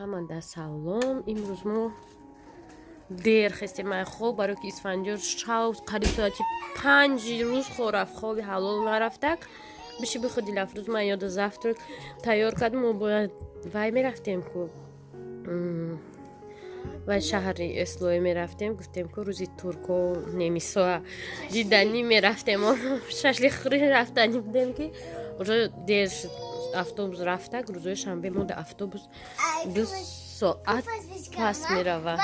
ҳамада салом. имрӯз мо дер хистем. Ман хоб барои ки Исфандиёр шав қариб соати 5 рӯз хорафт, хоби ҳалол нарафтак. биши бихо Дилафрӯз, ман ёда завтрак тайёр кардам. мо бояд вай мерафтем ку вай шаҳри Эслое мерафтем. Гуфтем ку рӯзи турко немисоа диданӣ мерафтем. шашлихӯрӣ рафтанӣ будем ки уҷо дер шуд. автобус рафтак. рӯзои шанбе мо дар автобус 2 соат пас мерава.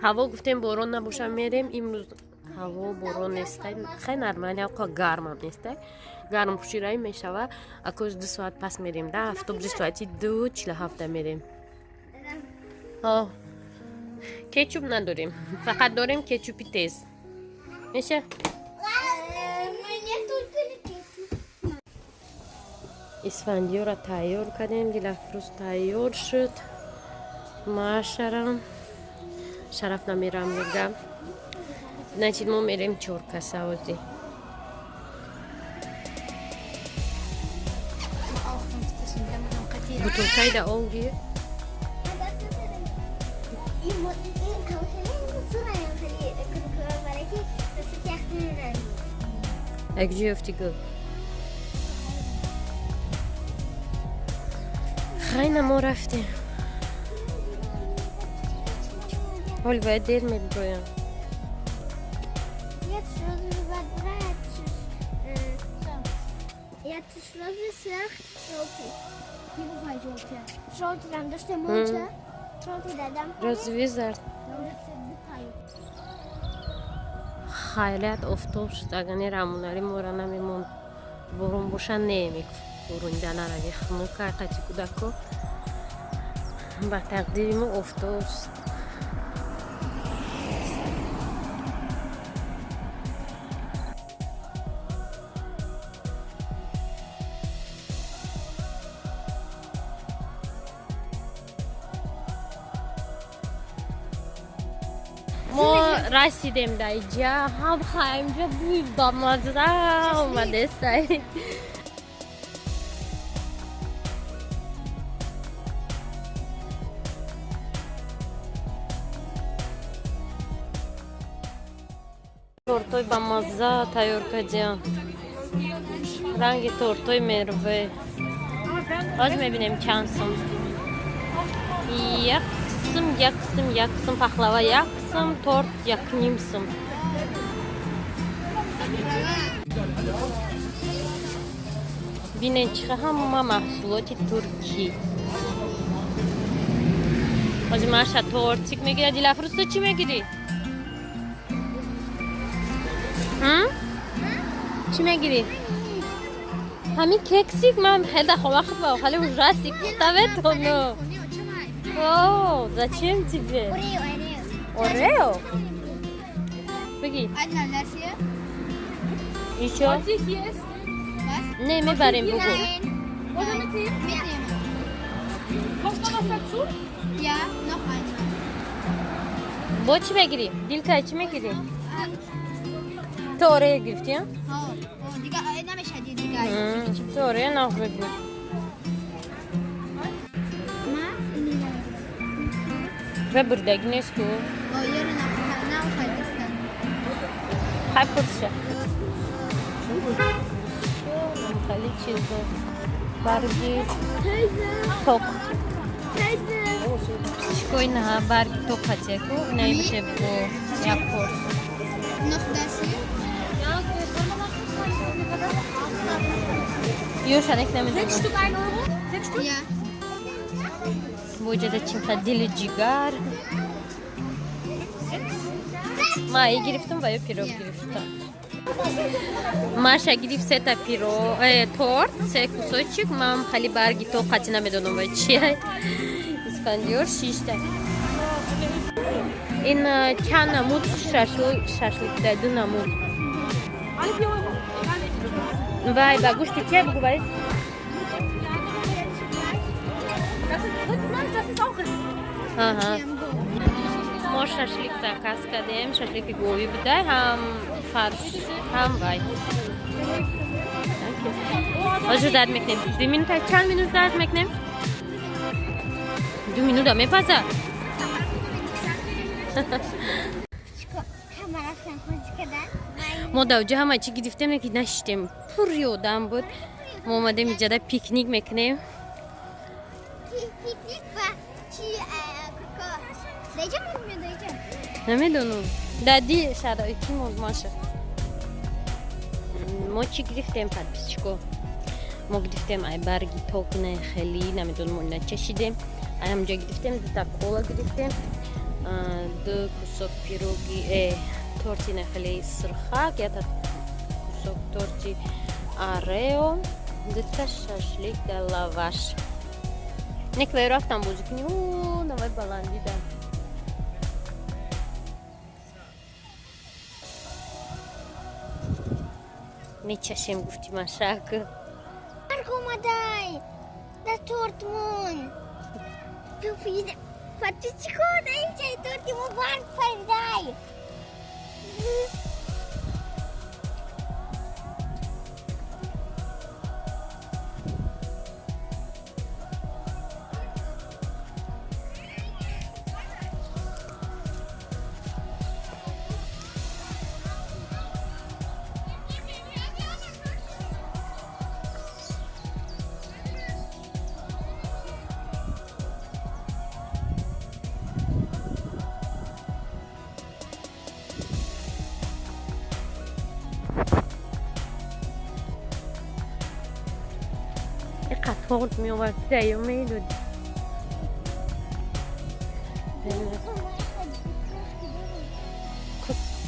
ҳаво гуфтем борон набоша мерем. имрӯз ҳаво борон нестай, хеле нормали, алко гармам нестай. гармпушираӣ мешава. акоз 2 соат пас мерем. Да автобуси соати 2:47 мерем. кетчуп надорем, фақат дорем кетчупи тез. меша? Исфандиёра тайёр кардем. Дилафрӯз тайёр шуд. Машарам Шараф намерам мегам. Значит мо мерем чоркасавози. бутылкаи да олги. А где ёфти гул? хайна мо рафтем. ҳоли бояд дер мебироям. Разве зард? хайлят офтоб шуд. агар не рамонари мора намемон. борон боша немекурунда нарави хунука қати кудако. ба тақдири мо офтоб шуд. мо расидем дар иҷа. ҳамҷа бӯи бамаза омадестай. тортои бамаза тайёр кардем. ранги тортои мерве. ҳозир мебинем чанд сум. як сум пахлава, як сум торт, 1,5 сум. бинен чиха ҳама маҳсулоти туркӣ. ҳозир маша тортик мегирад. Дилафрӯз ту чӣ мегирӣ? чӣ мегирӣ? ҳамин кексик ман хеле хомахба хеле ужасик тавetono. О, зачем тебе? Орео? Беги. Одна версия. Еще? Не, мебарем бугу. Mitnehmen. Kommt noch was dazu? Ja, noch einmal. Бо чӣ мегирӣ? Дилка чӣ мегирӣ? Ту орео гирифтӣ? Дига намешади дига. Ту орео нах бегир. Вебурдаги нест ку? Хай пурша. Хали чиза. Барги ток. Чикой на барги ток хатеку. Наймеше бо як порс. Noch das hier? Ёшанек намедонам. 6 Stück 1 Euro? 6 Stück? Ja. Боҷада чиха дили ҷигар. ман гирифтам ва ё пирог гирифтам. маша гирифт 3 та торт, 3 кусочек. ман хали барги то қати намедонам ва чия. Исфандиёр 6 та. ин чанд намуд шашлик да 2 намуд. Alle 4 Euro? вай ба гӯшти чия бугу баред? Das ist Rind, ne? Das ist auch Rind. ма ما ششلیک زکاس کردیم. ششلیک گویی بوده، هم فرش هم وای. آجو درد میکنیم. 2 مینوت چند مینوت درد میکنیم؟ 2 مینوت هم میپسه. ما دوجه همه چی گرفتیم که نشتیم. پر یادم بود. ما اومدیم اینجا پیکنیک میکنیم. پیکنیک و چی دیگه میمیده دیگه نمیدونم. دادی شرایطی ماشه. ما چی گرفتیم پدپیچکو؟ ما گرفتیم ای برگی تاکنه خیلی نمیدونم ما نچشیدیم. ای همجا گرفتیم 2 تا کولا گرفتیم. 2 کسک پیروگی تورتی نخلی سرخک یا تا کسک تورتی آریو 2 تا ششلیک در لواش. نکوی رفتم بازی کنی اوه نوای بلندی دم میچشیم گفتی من شک برگ اومدای در تورتمون توفید پتی چی کنه اینجای تورتمون برگ پریدای خورد می آورد دیو میدود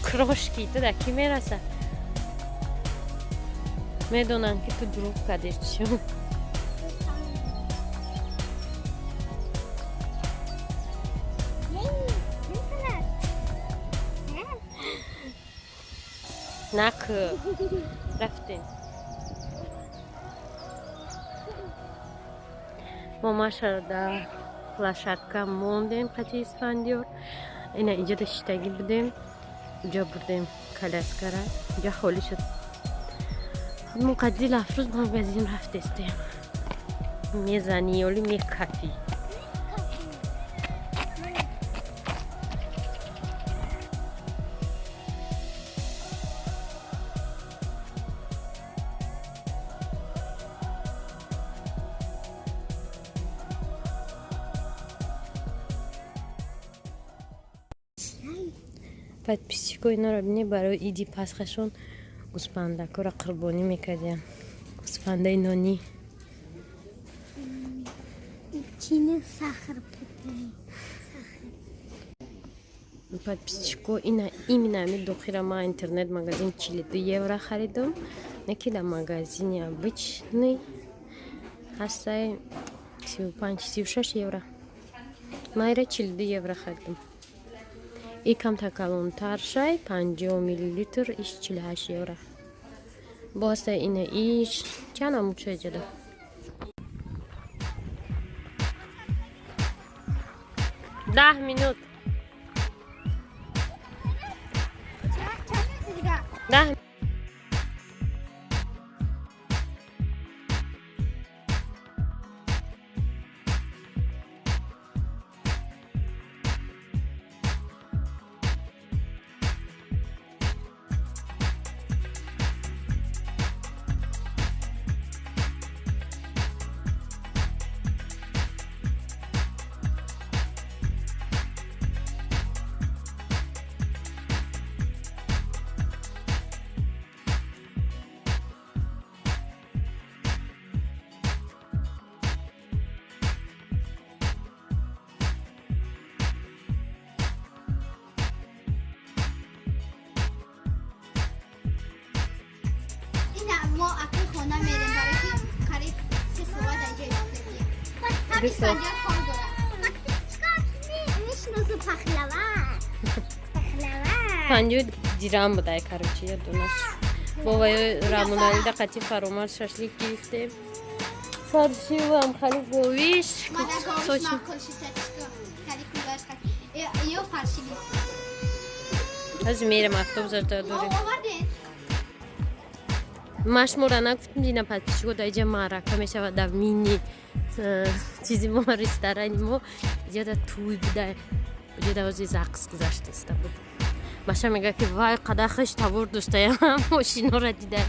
کروشکی تو دکی میرسه میدونن که تو دروب کدش شو نکه رفتیم ما ماشاءالله لشکر موندیم قطعی اسفندیار اینا اینجا داشتگی بودیم اینجا بردیم کلاسکره اینجا خالی شد مقدی افروز مغازین رفت استیم میزنی ولی میکفی подписчику اینا رو بینی برای ایدی پسخشون گوسفندکو را قربانی میکردیم گوسفنده نانی چینه سخر بودیم подписчику اینا именно داخل ما اینترنت магазин 42 евро خریدم نکی در магазине обычный هسته 35-36 евро майра 42 евро خریدم یکم تکلونتر شای 50 میلی لیتر ایش 48 یورو باسته اینه ایش چند همون چه جدا 10 مینوت 10 ما اکنون خانه میریم برای که قریب 3 ساعت اینجا ایستادیم همین سالیات کار دارم میشناسو پخلوه 50 دیرم بوده کارچی یا دونش بابای رامونالی دا قطعی فرامار ششلیک گرفتیم فرشی و هم خالی گویش مادر گوش ما کلشی تشکر خالی کلاش قطعی یا فرشی از میرم автобус رو داریم آوردین машмура нагуфтим дина пас пиши гуфт иҷа маърака мешавад дар мини чизи мо ресторани мо иҷода туй буда иҷода ози рақс гузаштаста буд маша мега ки вай қадар хиш тавор доштаям мошинора дида